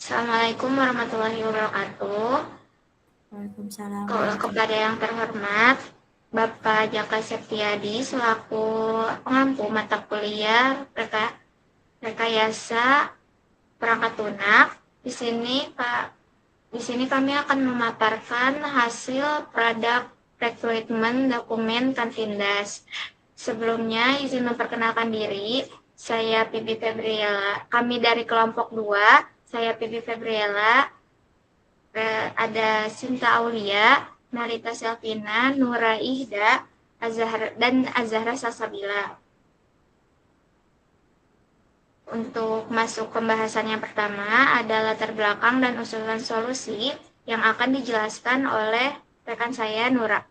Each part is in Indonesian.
Assalamualaikum warahmatullahi wabarakatuh. Waalaikumsalam Kepada warahmatullahi yang terhormat, Bapak Jaka Septiadi selaku pengampu mata kuliah rekayasa perangkat lunak. Di sini Pak, di sini kami akan memaparkan hasil produk recruitment dokumen Kantindas. Sebelumnya izin memperkenalkan diri, saya Pipi Febriela. Kami dari kelompok 2, saya Pipi Febriela, ada Sinta Aulia, Narita Selvina, Nura Ihda, dan Azahra Salsabila. Untuk masuk pembahasan yang pertama ada latar belakang dan usulan solusi yang akan dijelaskan oleh rekan saya Nura.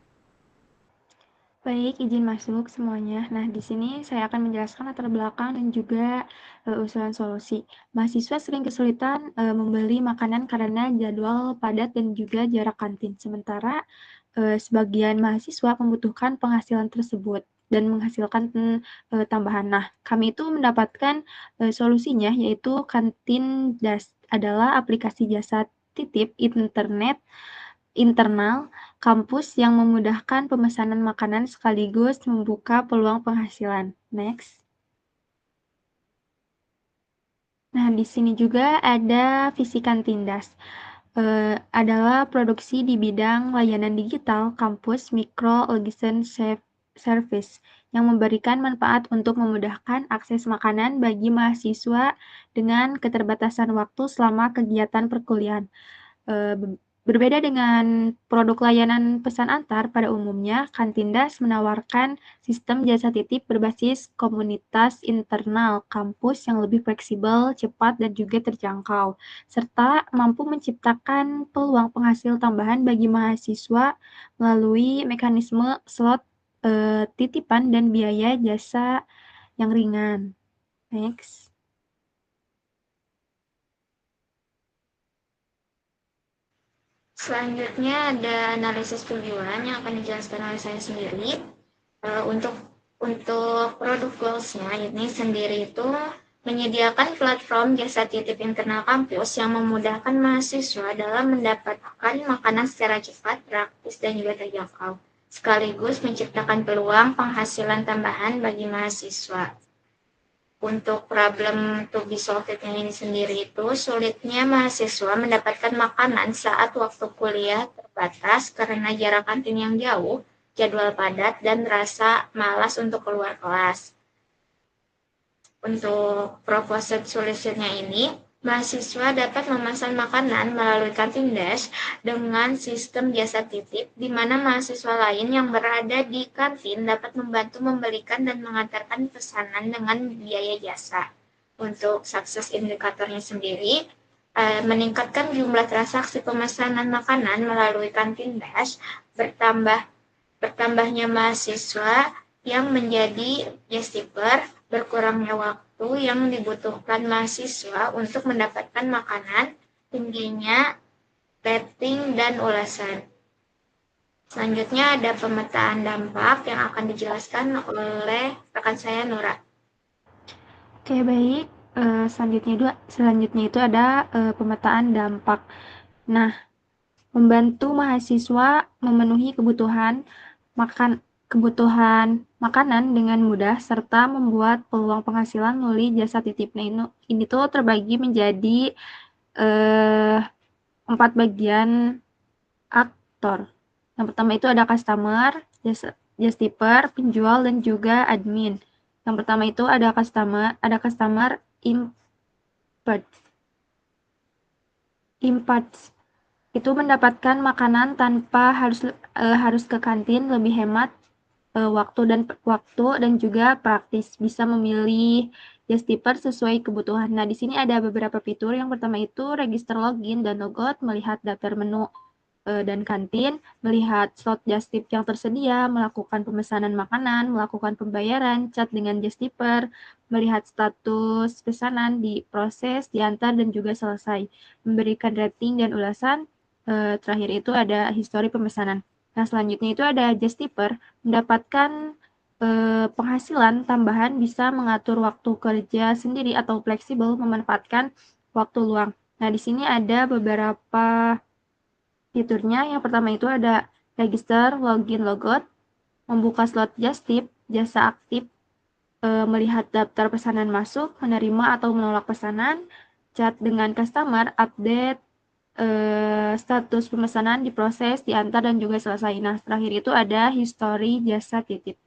Baik, izin masuk semuanya. Nah, di sini saya akan menjelaskan latar belakang dan juga usulan solusi. Mahasiswa sering kesulitan membeli makanan karena jadwal padat dan juga jarak kantin. Sementara sebagian mahasiswa membutuhkan penghasilan tersebut dan menghasilkan tambahan. Nah, kami itu mendapatkan solusinya yaitu Kantin Das adalah aplikasi jasa titip internet internal kampus yang memudahkan pemesanan makanan sekaligus membuka peluang penghasilan. Next. Nah, di sini juga ada visi Kantindas. Adalah produksi di bidang layanan digital kampus Micro Legison Service yang memberikan manfaat untuk memudahkan akses makanan bagi mahasiswa dengan keterbatasan waktu selama kegiatan perkuliahan. Berbeda dengan produk layanan pesan antar pada umumnya, Kantindas menawarkan sistem jasa titip berbasis komunitas internal kampus yang lebih fleksibel, cepat, dan juga terjangkau, serta mampu menciptakan peluang penghasil tambahan bagi mahasiswa melalui mekanisme slot titipan dan biaya jasa yang ringan. Next. Selanjutnya ada analisis tujuan yang akan dijelaskan oleh saya sendiri. Untuk produk goals-nya ini sendiri itu menyediakan platform jasa titip internal kampus yang memudahkan mahasiswa dalam mendapatkan makanan secara cepat, praktis, dan juga terjangkau, sekaligus menciptakan peluang penghasilan tambahan bagi mahasiswa. Untuk problem to be solved-nya ini sendiri itu sulitnya mahasiswa mendapatkan makanan saat waktu kuliah terbatas karena jarak kantin yang jauh, jadwal padat, dan rasa malas untuk keluar kelas. Untuk proposed solution-nya ini, mahasiswa dapat memesan makanan melalui Kantindas dengan sistem jasa titip, di mana mahasiswa lain yang berada di kantin dapat membantu membelikan dan mengantarkan pesanan dengan biaya jasa. Untuk sukses indikatornya sendiri, meningkatkan jumlah transaksi pemesanan makanan melalui Kantindas, bertambahnya mahasiswa yang menjadi guest-keeper, berkurangnya waktu yang dibutuhkan mahasiswa untuk mendapatkan makanan, tingginya rating dan ulasan. Selanjutnya ada pemetaan dampak yang akan dijelaskan oleh rekan saya Nura. Oke, baik. Selanjutnya itu ada pemetaan dampak. Nah, membantu mahasiswa memenuhi kebutuhan makanan dengan mudah serta membuat peluang penghasilan melalui jasa titip. Nah, ini tuh terbagi menjadi 4 bagian aktor. Yang pertama itu ada customer, just tipper, penjual, dan juga admin. Yang pertama itu ada customer import itu mendapatkan makanan tanpa harus ke kantin, lebih hemat waktu dan juga praktis, bisa memilih guest tipper sesuai kebutuhan. Nah, di sini ada beberapa fitur. Yang pertama itu register login dan logout, melihat daftar menu dan kantin, melihat slot just tip yang tersedia, melakukan pemesanan makanan, melakukan pembayaran, chat dengan just tipper, melihat status pesanan diproses, diantar, dan juga selesai, memberikan rating dan ulasan. Terakhir itu ada histori pemesanan. Nah, selanjutnya itu ada just tipper, mendapatkan penghasilan tambahan, bisa mengatur waktu kerja sendiri atau fleksibel, memanfaatkan waktu luang. Nah, di sini ada beberapa fiturnya. Yang pertama itu ada register, login, logout, membuka slot just tip, jasa aktif, melihat daftar pesanan masuk, menerima atau menolak pesanan, chat dengan customer, update status pemesanan, diproses, diantar, dan juga selesai. Nah, terakhir itu ada history jasa titip.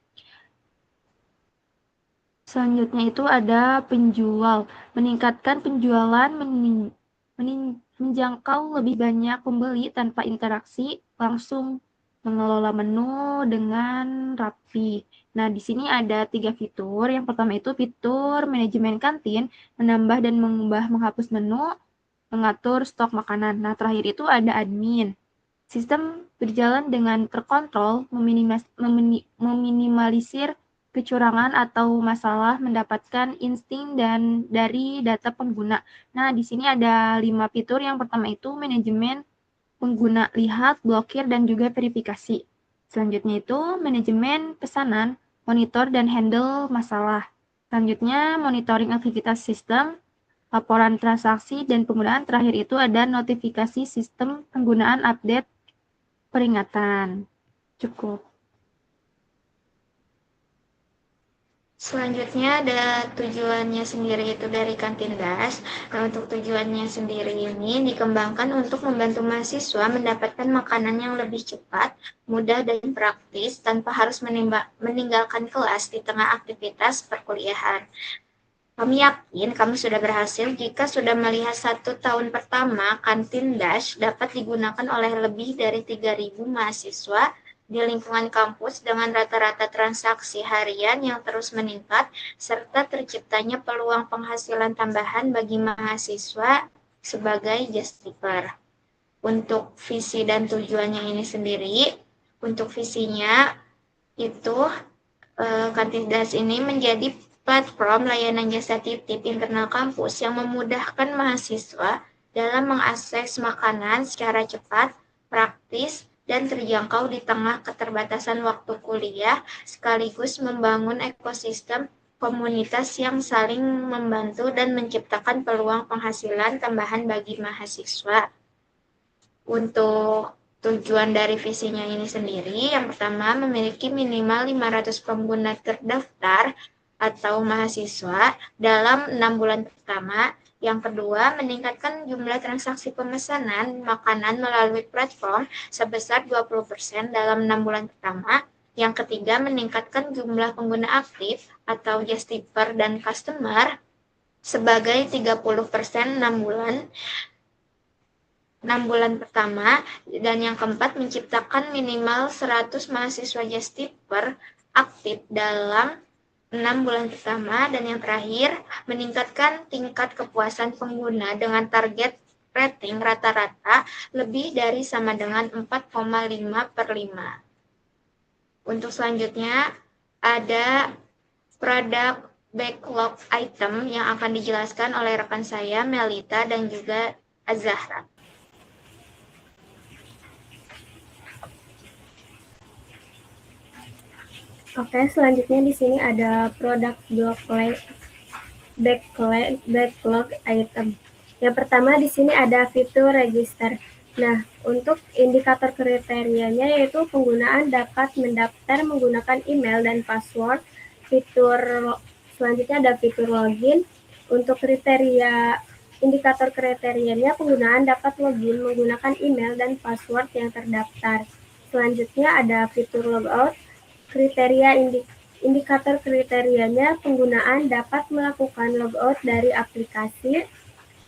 Selanjutnya itu ada penjual, meningkatkan penjualan, menjangkau lebih banyak pembeli tanpa interaksi, langsung mengelola menu dengan rapi. Nah, di sini ada 3 fitur. Yang pertama itu fitur manajemen kantin, menambah dan mengubah menghapus menu, mengatur stok makanan. Nah, terakhir itu ada admin. Sistem berjalan dengan terkontrol, meminimalisir kecurangan atau masalah, mendapatkan insting dan dari data pengguna. Nah, di sini ada 5 fitur. Yang pertama itu manajemen pengguna, lihat, blokir, dan juga verifikasi. Selanjutnya itu manajemen pesanan, monitor dan handle masalah. Selanjutnya monitoring aktivitas sistem, laporan transaksi, dan penggunaan. Terakhir itu ada notifikasi sistem penggunaan update peringatan. Cukup. Selanjutnya ada tujuannya sendiri itu dari Kantindas. Nah, untuk tujuannya sendiri ini dikembangkan untuk membantu mahasiswa mendapatkan makanan yang lebih cepat, mudah, dan praktis tanpa harus meninggalkan kelas di tengah aktivitas perkuliahan. Kami yakin kamu sudah berhasil jika sudah melihat 1 tahun pertama Kantindas dapat digunakan oleh lebih dari 3.000 mahasiswa di lingkungan kampus dengan rata-rata transaksi harian yang terus meningkat, serta terciptanya peluang penghasilan tambahan bagi mahasiswa sebagai just tipper. Untuk visi dan tujuannya ini sendiri, untuk visinya itu Kantindas ini menjadi platform layanan jasa titip internal kampus yang memudahkan mahasiswa dalam mengakses makanan secara cepat, praktis, dan terjangkau di tengah keterbatasan waktu kuliah, sekaligus membangun ekosistem komunitas yang saling membantu dan menciptakan peluang penghasilan tambahan bagi mahasiswa. Untuk tujuan dari visinya ini sendiri, yang pertama memiliki minimal 500 pengguna terdaftar atau mahasiswa dalam 6 bulan pertama. Yang kedua, meningkatkan jumlah transaksi pemesanan makanan melalui platform sebesar 20% dalam 6 bulan pertama. Yang ketiga, meningkatkan jumlah pengguna aktif atau just tipper dan customer sebagai 30% 6 bulan pertama. Dan yang keempat, menciptakan minimal 100 mahasiswa just tipper aktif dalam 6 bulan pertama. Dan yang terakhir, meningkatkan tingkat kepuasan pengguna dengan target rating rata-rata lebih dari sama dengan 4,5/5. Untuk selanjutnya ada produk backlog item yang akan dijelaskan oleh rekan saya Melita dan juga Azahra. Oke, selanjutnya di sini ada produk backlog item. Yang pertama di sini ada fitur register. Nah, untuk indikator kriterianya yaitu penggunaan dapat mendaftar menggunakan email dan password. Selanjutnya ada fitur login. Untuk indikator kriterianya penggunaan dapat login menggunakan email dan password yang terdaftar. Selanjutnya ada fitur logout. Indikator kriterianya penggunaan dapat melakukan logout dari aplikasi.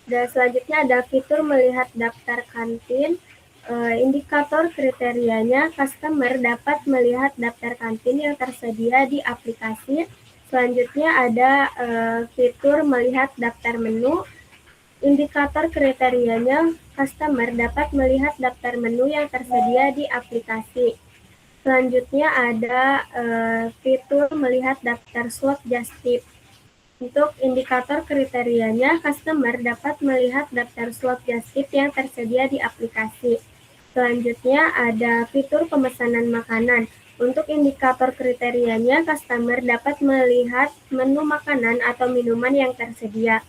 Dan selanjutnya ada fitur melihat daftar kantin. Indikator kriterianya customer dapat melihat daftar kantin yang tersedia di aplikasi. Selanjutnya ada fitur melihat daftar menu. Indikator kriterianya customer dapat melihat daftar menu yang tersedia di aplikasi. Selanjutnya ada fitur melihat daftar slot just tip. Untuk indikator kriterianya, customer dapat melihat daftar slot just tip yang tersedia di aplikasi. Selanjutnya ada fitur pemesanan makanan. Untuk indikator kriterianya, customer dapat melihat menu makanan atau minuman yang tersedia.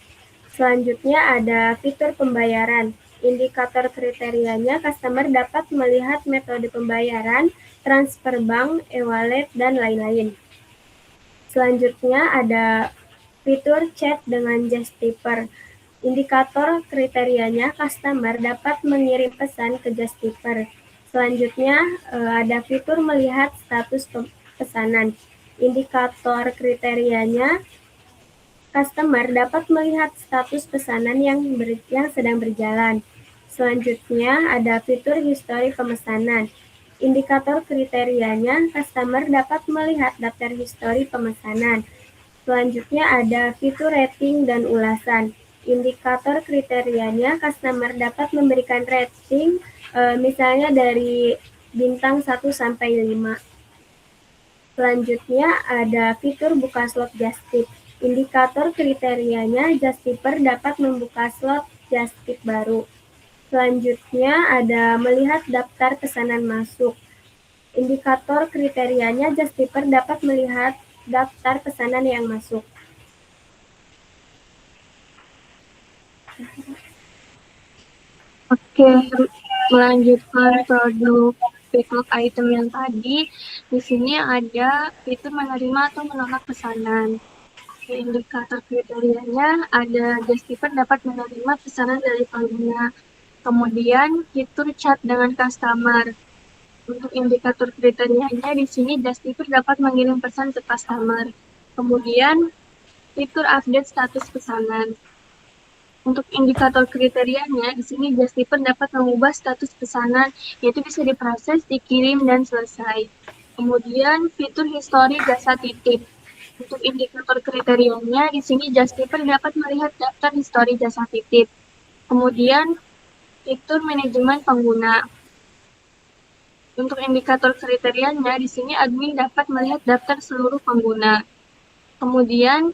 Selanjutnya ada fitur pembayaran. Indikator kriterianya, customer dapat melihat metode pembayaran, transfer bank, e-wallet, dan lain-lain. Selanjutnya ada fitur chat dengan Justiper. Indikator kriterianya, customer dapat mengirim pesan ke Justiper. Selanjutnya ada fitur melihat status pesanan. Indikator kriterianya, customer dapat melihat status pesanan yang sedang berjalan. Selanjutnya ada fitur histori pemesanan. Indikator kriterianya, customer dapat melihat daftar histori pemesanan. Selanjutnya ada fitur rating dan ulasan. Indikator kriterianya, customer dapat memberikan rating misalnya dari bintang 1 sampai 5. Selanjutnya ada fitur buka slot Justip. Indikator kriterianya, Justiper dapat membuka slot Justip baru. Selanjutnya ada melihat daftar pesanan masuk. Indikator kriterianya, Justiper dapat melihat daftar pesanan yang masuk. Oke, melanjutkan produk backlog item yang tadi, di sini ada fitur menerima atau menolak pesanan. Indikator kriterianya ada Justiper dapat menerima pesanan dari pengguna. Kemudian fitur chat dengan customer. Untuk indikator kriterianya di sini Justiper dapat mengirim pesan ke customer. Kemudian fitur update status pesanan. Untuk indikator kriterianya, di sini Justiper dapat mengubah status pesanan, yaitu bisa diproses, dikirim, dan selesai. Kemudian fitur histori jasa titip. Untuk indikator kriterianya, di sini Justiper dapat melihat daftar histori jasa titip. Kemudian fitur manajemen pengguna. Untuk indikator kriterianya, di sini admin dapat melihat daftar seluruh pengguna. Kemudian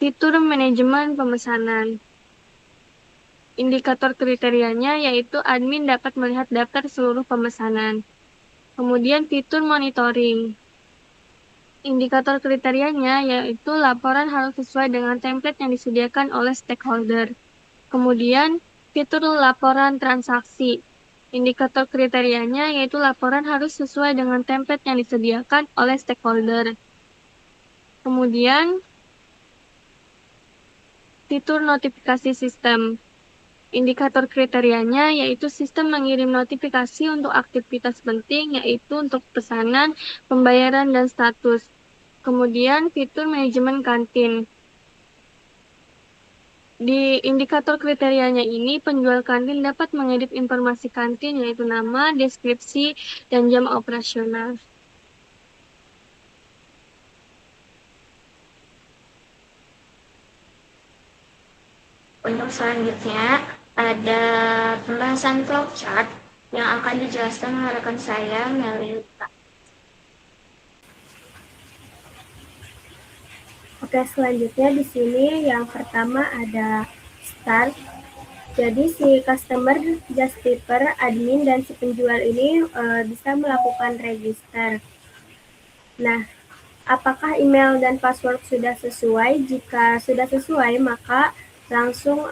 fitur manajemen pemesanan. Indikator kriterianya yaitu admin dapat melihat daftar seluruh pemesanan. Kemudian fitur monitoring. Indikator kriterianya yaitu laporan harus sesuai dengan template yang disediakan oleh stakeholder. Kemudian fitur laporan transaksi. Indikator kriterianya yaitu laporan harus sesuai dengan template yang disediakan oleh stakeholder. Kemudian fitur notifikasi sistem. Indikator kriterianya yaitu sistem mengirim notifikasi untuk aktivitas penting, yaitu untuk pesanan, pembayaran, dan status. Kemudian fitur manajemen kantin. Di indikator kriterianya ini, penjual kantin dapat mengedit informasi kantin, yaitu nama, deskripsi, dan jam operasional. Untuk selanjutnya ada pembahasan flowchart yang akan dijelaskan oleh rekan saya, Melita. Oke, selanjutnya di sini yang pertama ada start. Jadi si customer, Justiper, admin, dan si penjual ini bisa melakukan register. Nah, apakah email dan password sudah sesuai? Jika sudah sesuai, maka langsung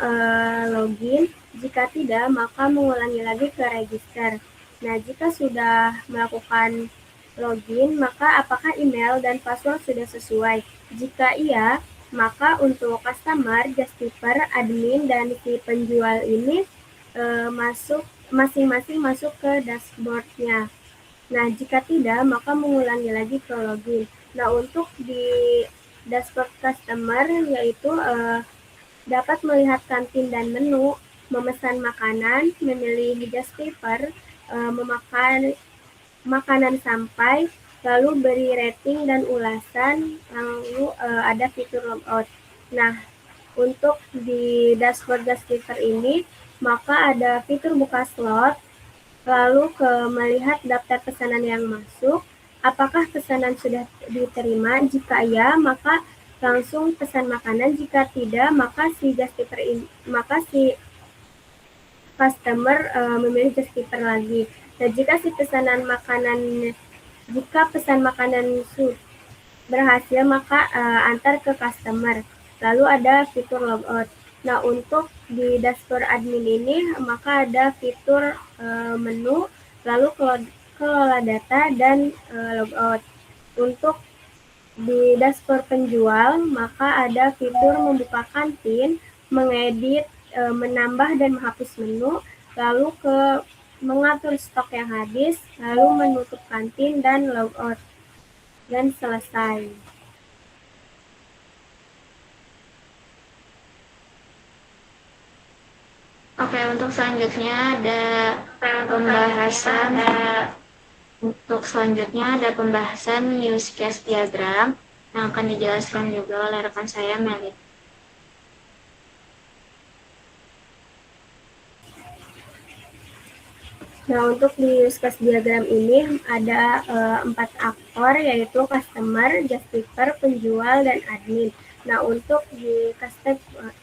login. Jika tidak, maka mengulangi lagi ke register. Nah, jika sudah melakukan login, maka apakah email dan password sudah sesuai? Jika iya, maka untuk customer, Justiper, admin, dan si penjual ini masing-masing masuk ke dashboard-nya. Nah, jika tidak, maka mengulangi lagi ke login. Nah, untuk di dashboard customer, yaitu dapat melihat kantin dan menu, memesan makanan, memilih Justiper, memakan makanan sampai, lalu beri rating dan ulasan, lalu ada fitur logout. Nah, untuk di dashboard Justiper ini, maka ada fitur buka slot, lalu melihat daftar pesanan yang masuk, apakah pesanan sudah diterima, jika iya, maka langsung pesan makanan, jika tidak, maka si customer memilih Justiper lagi. Nah, jika pesan makanan berhasil, maka antar ke customer. Lalu ada fitur logout. Nah, untuk di dashboard admin ini, maka ada fitur menu, lalu kelola data, dan logout. Untuk di dashboard penjual, maka ada fitur membuka kantin, mengedit, menambah dan menghapus menu, lalu mengatur stok yang habis, lalu menutup kantin dan logout, dan selesai. Oke, untuk selanjutnya ada pembahasan use case diagram yang akan dijelaskan juga oleh rekan saya Melit. Nah, untuk di use case diagram ini ada 4 aktor, yaitu customer, justifier, penjual, dan admin. Nah, untuk di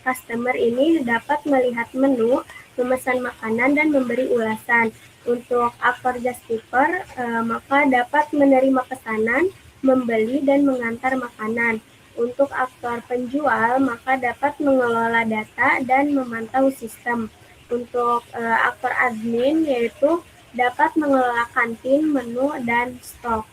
customer ini dapat melihat menu, memesan makanan, dan memberi ulasan. Untuk aktor justifier, maka dapat menerima pesanan, membeli, dan mengantar makanan. Untuk aktor penjual, maka dapat mengelola data dan memantau sistem. Untuk aktor admin, yaitu dapat mengelola kantin, menu, dan stok.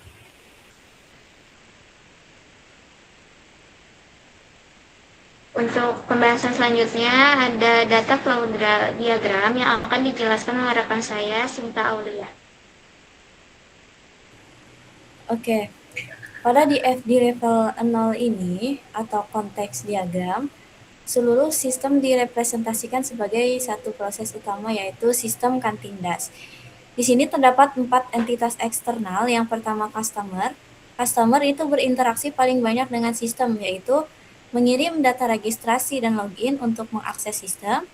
Untuk pembahasan selanjutnya ada data flow diagram yang akan dijelaskan oleh rekan saya Sinta Aulia. Oke, pada di FD level 0 ini atau konteks diagram, seluruh sistem direpresentasikan sebagai satu proses utama, yaitu sistem kantin das. Di sini terdapat 4 entitas eksternal. Yang pertama customer. Customer itu berinteraksi paling banyak dengan sistem, yaitu mengirim data registrasi dan login untuk mengakses sistem,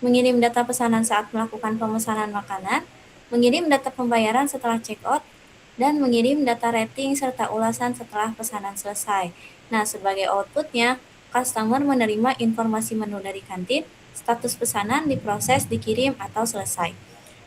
mengirim data pesanan saat melakukan pemesanan makanan, mengirim data pembayaran setelah checkout, dan mengirim data rating serta ulasan setelah pesanan selesai. Nah, sebagai outputnya, customer menerima informasi menu dari kantin, status pesanan diproses, dikirim, atau selesai.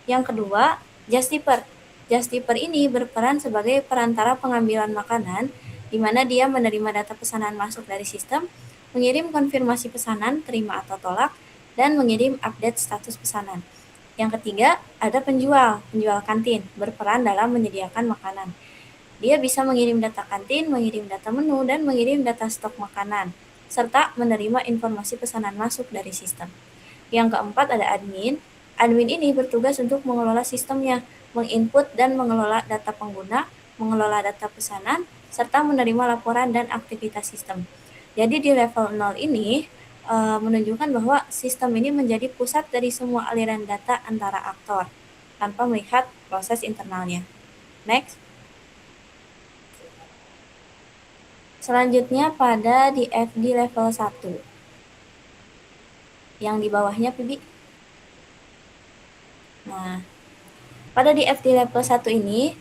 Yang kedua, justifier. Justifier ini berperan sebagai perantara pengambilan makanan, di mana dia menerima data pesanan masuk dari sistem, mengirim konfirmasi pesanan, terima atau tolak, dan mengirim update status pesanan. Yang ketiga, ada penjual kantin, berperan dalam menyediakan makanan. Dia bisa mengirim data kantin, mengirim data menu, dan mengirim data stok makanan, serta menerima informasi pesanan masuk dari sistem. Yang keempat, ada admin. Admin ini bertugas untuk mengelola sistemnya, menginput dan mengelola data pengguna, mengelola data pesanan, serta menerima laporan dan aktivitas sistem. Jadi di level 0 ini menunjukkan bahwa sistem ini menjadi pusat dari semua aliran data antara aktor, tanpa melihat proses internalnya. Next. Selanjutnya pada di FD level 1. Yang di bawahnya, Pibi. Nah, pada di FD level 1 ini,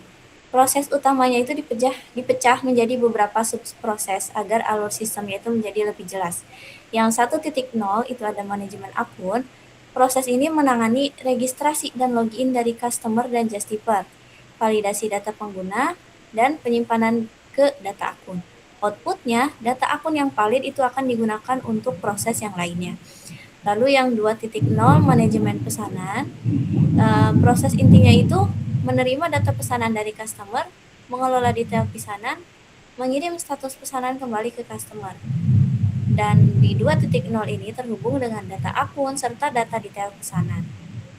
proses utamanya itu dipecah menjadi beberapa subproses agar alur sistemnya itu menjadi lebih jelas. Yang 1.0 itu ada manajemen akun. Proses ini menangani registrasi dan login dari customer dan justifier, validasi data pengguna, dan penyimpanan ke data akun. Outputnya, data akun yang valid itu akan digunakan untuk proses yang lainnya. Lalu yang 2.0 manajemen pesanan, proses intinya itu menerima data pesanan dari customer, mengelola detail pesanan, mengirim status pesanan kembali ke customer. Dan di 2.0 ini terhubung dengan data akun serta data detail pesanan.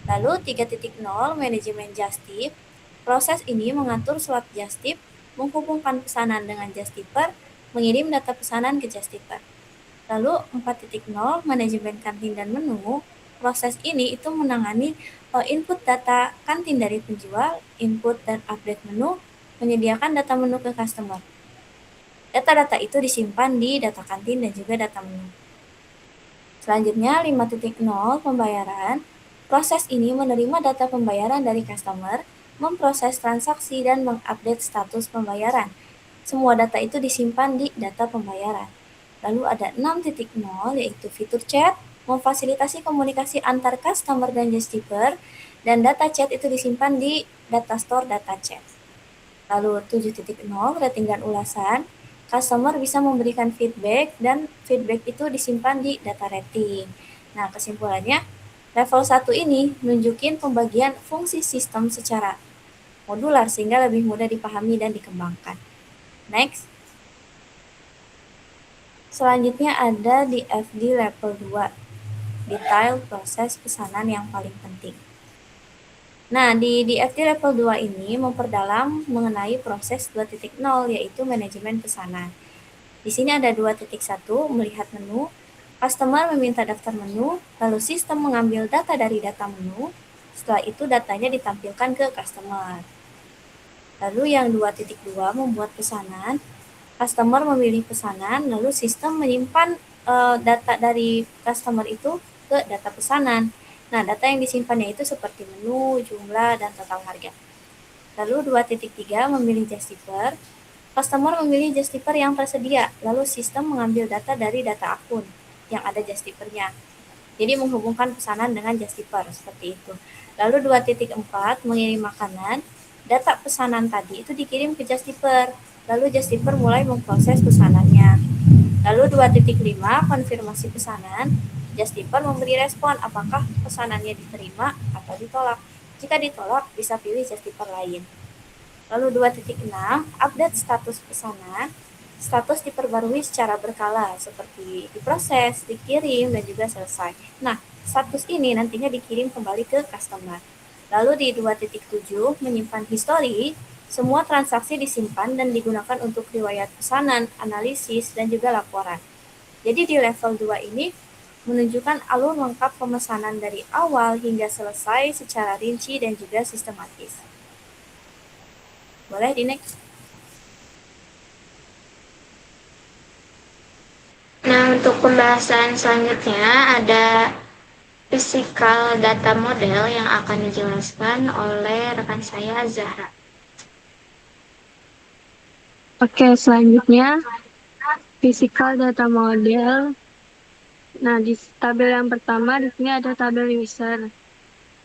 Lalu 3.0 manajemen justif, proses ini mengatur slot justif, menghubungkan pesanan dengan justifier, mengirim data pesanan ke justifier. Lalu 4.0 manajemen kantin dan menu, proses ini itu menangani input data kantin dari penjual, input dan update menu, menyediakan data menu ke customer. Data-data itu disimpan di data kantin dan juga data menu. Selanjutnya 5.0 pembayaran, proses ini menerima data pembayaran dari customer, memproses transaksi dan mengupdate status pembayaran. Semua data itu disimpan di data pembayaran. Lalu ada 6.0 yaitu fitur chat, memfasilitasi komunikasi antar customer dan justifier, dan data chat itu disimpan di data store data chat. Lalu 7.0 rating dan ulasan, customer bisa memberikan feedback dan feedback itu disimpan di data rating. Nah, kesimpulannya, level 1 ini nunjukin pembagian fungsi sistem secara modular sehingga lebih mudah dipahami dan dikembangkan. Next. Selanjutnya ada di FD level 2, detail proses pesanan yang paling penting. Nah, di DFD level 2 ini memperdalam mengenai proses 2.0 yaitu manajemen pesanan. Di sini ada 2.1, melihat menu, customer meminta daftar menu, lalu sistem mengambil data dari data menu, setelah itu datanya ditampilkan ke customer. Lalu yang 2.2 membuat pesanan, customer memilih pesanan, lalu sistem menyimpan data dari customer itu ke data pesanan. Nah, data yang disimpannya itu seperti menu, jumlah, dan total harga. Lalu 2.3 memilih justifier. Customer memilih justifier yang tersedia, lalu sistem mengambil data dari data akun yang ada justifiernya. Jadi menghubungkan pesanan dengan justifier, seperti itu. Lalu 2.4 mengirim makanan. Data pesanan tadi itu dikirim ke justifier, lalu justifier mulai memproses pesanannya. Lalu 2.5 konfirmasi pesanan. Justifier memberi respon apakah pesanannya diterima atau ditolak. Jika ditolak, bisa pilih justifier lain. Lalu 2.6 update status pesanan. Status diperbarui secara berkala, seperti diproses, dikirim, dan juga selesai. Nah, status ini nantinya dikirim kembali ke customer. Lalu di 2.7 menyimpan histori. Semua transaksi disimpan dan digunakan untuk riwayat pesanan, analisis, dan juga laporan. Jadi di level 2 ini menunjukkan alur lengkap pemesanan dari awal hingga selesai secara rinci dan juga sistematis. Boleh di next? Nah, untuk pembahasan selanjutnya ada physical data model yang akan dijelaskan oleh rekan saya, Zahra. Oke, selanjutnya physical data model. Nah, di tabel yang pertama di sini ada tabel user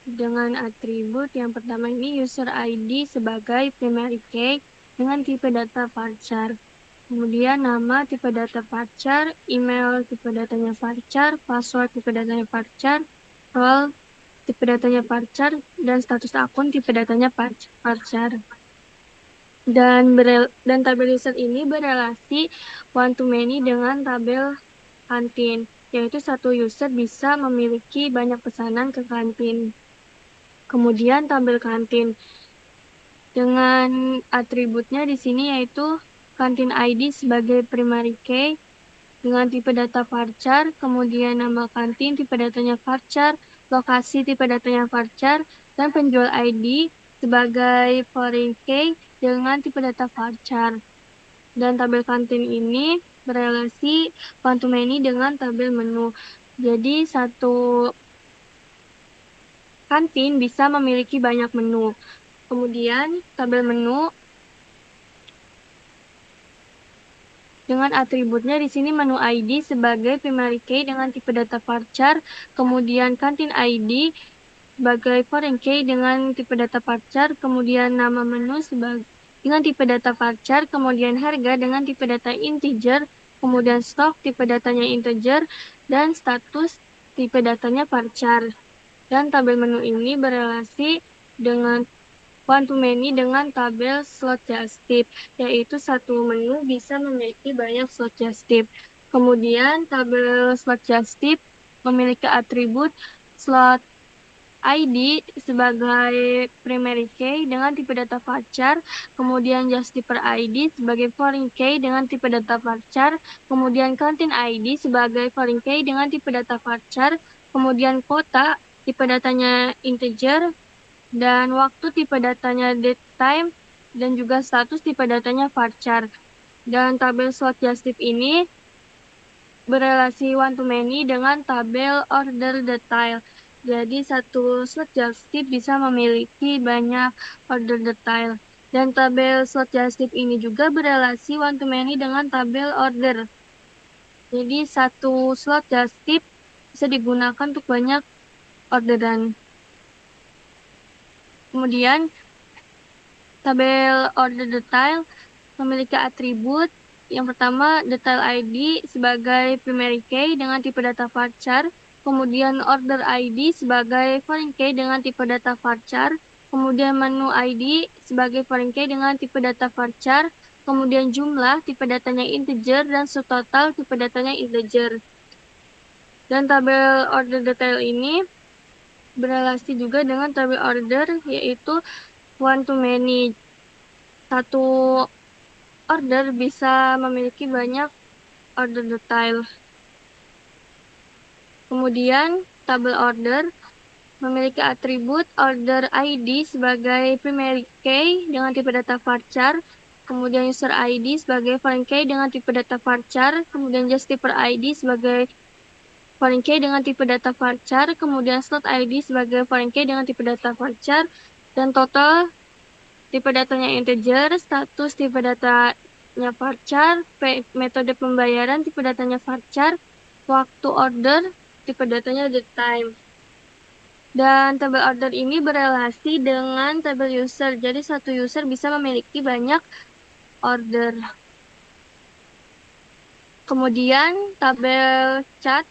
dengan atribut yang pertama ini user ID sebagai primary key dengan tipe data varchar. Kemudian nama tipe data varchar, email tipe datanya varchar, password tipe datanya varchar, role tipe datanya varchar, dan status akun tipe datanya varchar. Dan tabel user ini berelasi one to many dengan tabel kantin, yaitu satu user bisa memiliki banyak pesanan ke kantin. Kemudian tabel kantin dengan atributnya di sini yaitu kantin ID sebagai primary key dengan tipe data varchar, kemudian nama kantin tipe datanya varchar, lokasi tipe datanya varchar, dan penjual ID sebagai foreign key dengan tipe data varchar. Dan tabel kantin ini berelasi one to many dengan tabel menu. Jadi satu kantin bisa memiliki banyak menu. Kemudian tabel menu dengan atributnya di sini menu ID sebagai primary key dengan tipe data varchar, kemudian kantin ID sebagai foreign key dengan tipe data varchar, kemudian nama menu dengan tipe data varchar, kemudian harga dengan tipe data integer, kemudian stok tipe datanya integer, dan status tipe datanya varchar. Dan tabel menu ini berelasi dengan one to many dengan tabel slot just tip, yaitu satu menu bisa memiliki banyak slot just tip. Kemudian tabel slot just tip memiliki atribut slot ID sebagai primary key dengan tipe data varchar, kemudian justifier ID sebagai foreign key dengan tipe data varchar, kemudian kantin ID sebagai foreign key dengan tipe data varchar, kemudian kota tipe datanya integer, dan waktu tipe datanya date time, dan juga status tipe datanya varchar. Dan tabel slot just tip ini berelasi one to many dengan tabel order detail. Jadi satu slot just tip bisa memiliki banyak order detail. Dan tabel slot just tip ini juga berelasi one to many dengan tabel order. Jadi satu slot just tip bisa digunakan untuk banyak orderan. Kemudian tabel order detail memiliki atribut yang pertama detail ID sebagai primary key dengan tipe data varchar, kemudian order ID sebagai foreign key dengan tipe data varchar, kemudian menu ID sebagai foreign key dengan tipe data varchar, kemudian jumlah tipe datanya integer dan subtotal tipe datanya integer. Dan tabel order detail ini berelasi juga dengan tabel order, yaitu one to many. Satu order bisa memiliki banyak order detail. Kemudian tabel order memiliki atribut order ID sebagai primary key dengan tipe data varchar, kemudian user ID sebagai foreign key dengan tipe data varchar, kemudian justifier ID sebagai foreign key dengan tipe data varchar, kemudian slot ID sebagai foreign key dengan tipe data varchar, dan total tipe datanya integer, status tipe datanya varchar, metode pembayaran tipe datanya varchar, waktu order tipe datanya the time. Dan tabel order ini berelasi dengan tabel user. Jadi satu user bisa memiliki banyak order. Kemudian tabel chat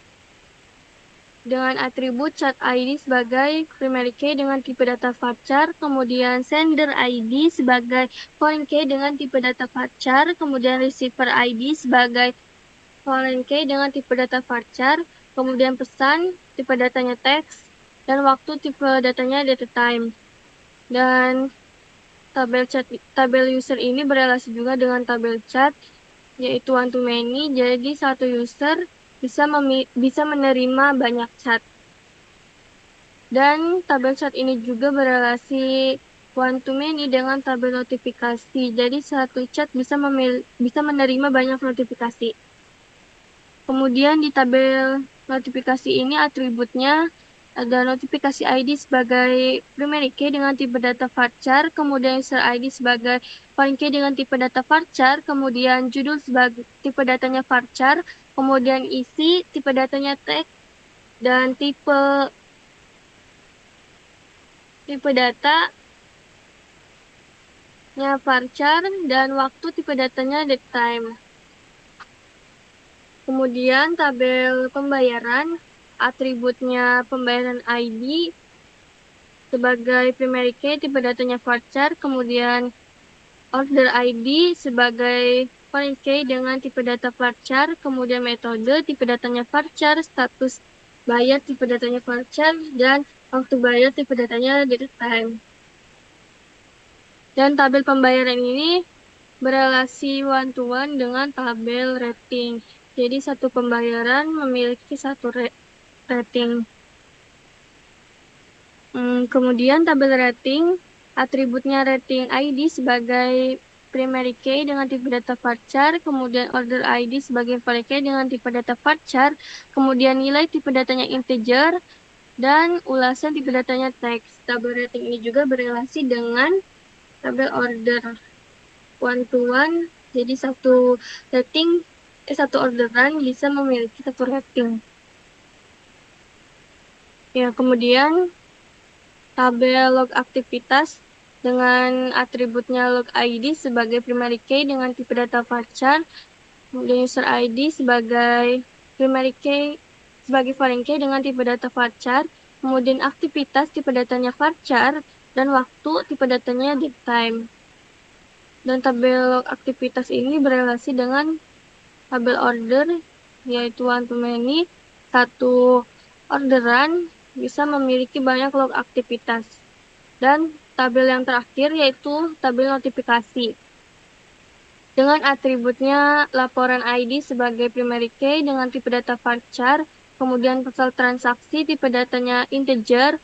dengan atribut chat ID sebagai primary key dengan tipe data varchar, kemudian sender ID sebagai foreign key dengan tipe data varchar, kemudian receiver ID sebagai foreign key dengan tipe data varchar, kemudian pesan tipe datanya text, dan waktu tipe datanya data time. Dan tabel user ini berelasi juga dengan tabel chat, yaitu one to many. Jadi satu user bisa menerima banyak chat. Dan tabel chat ini juga berelasi one to many dengan tabel notifikasi. Jadi satu chat bisa menerima banyak notifikasi. Kemudian di tabel notifikasi ini atributnya ada notifikasi ID sebagai primary key dengan tipe data varchar, kemudian user ID sebagai foreign key dengan tipe data varchar, kemudian judul sebagai tipe datanya varchar, kemudian isi tipe datanya text, dan tipe datanya varchar, dan waktu tipe datanya date time. Kemudian tabel pembayaran, atributnya pembayaran ID sebagai primary key tipe datanya varchar, kemudian order ID sebagai foreign key dengan tipe data varchar, kemudian metode tipe datanya varchar, status bayar tipe datanya varchar, dan waktu bayar tipe datanya date time. Dan tabel pembayaran ini berelasi one to one dengan tabel rating. Jadi satu pembayaran memiliki satu rating. Kemudian tabel rating, atributnya rating ID sebagai primary key dengan tipe data varchar, kemudian order ID sebagai foreign key dengan tipe data varchar, kemudian nilai tipe datanya integer, dan ulasan tipe datanya text. Tabel rating ini juga berelasi dengan tabel order one to one. Jadi satu orderan bisa memiliki satu rating. Ya, kemudian tabel log aktivitas dengan atributnya log ID sebagai primary key dengan tipe data varchar, kemudian user ID sebagai primary key sebagai foreign key dengan tipe data varchar, kemudian aktivitas tipe datanya varchar, dan waktu tipe datanya date time. Dan tabel log aktivitas ini berelasi dengan tabel order, yaitu one to many. Satu orderan bisa memiliki banyak log aktivitas. Dan tabel yang terakhir yaitu tabel notifikasi. Dengan atributnya laporan ID sebagai primary key dengan tipe data varchar, kemudian pasal transaksi tipe datanya integer,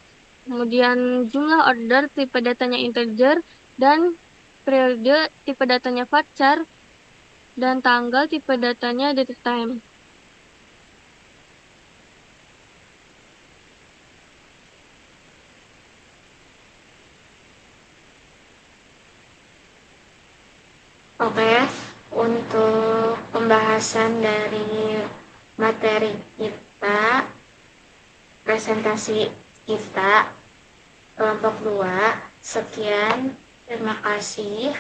kemudian jumlah order tipe datanya integer, dan periode tipe datanya varchar, dan tanggal tipe datanya date time. Oke, untuk pembahasan dari materi kita, presentasi kita, kelompok 2, sekian, terima kasih.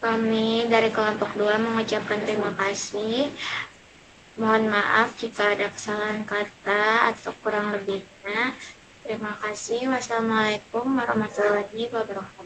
Kami dari kelompok 2 mengucapkan terima kasih. Mohon maaf jika ada kesalahan kata atau kurang lebihnya. Terima kasih. Wassalamualaikum warahmatullahi wabarakatuh.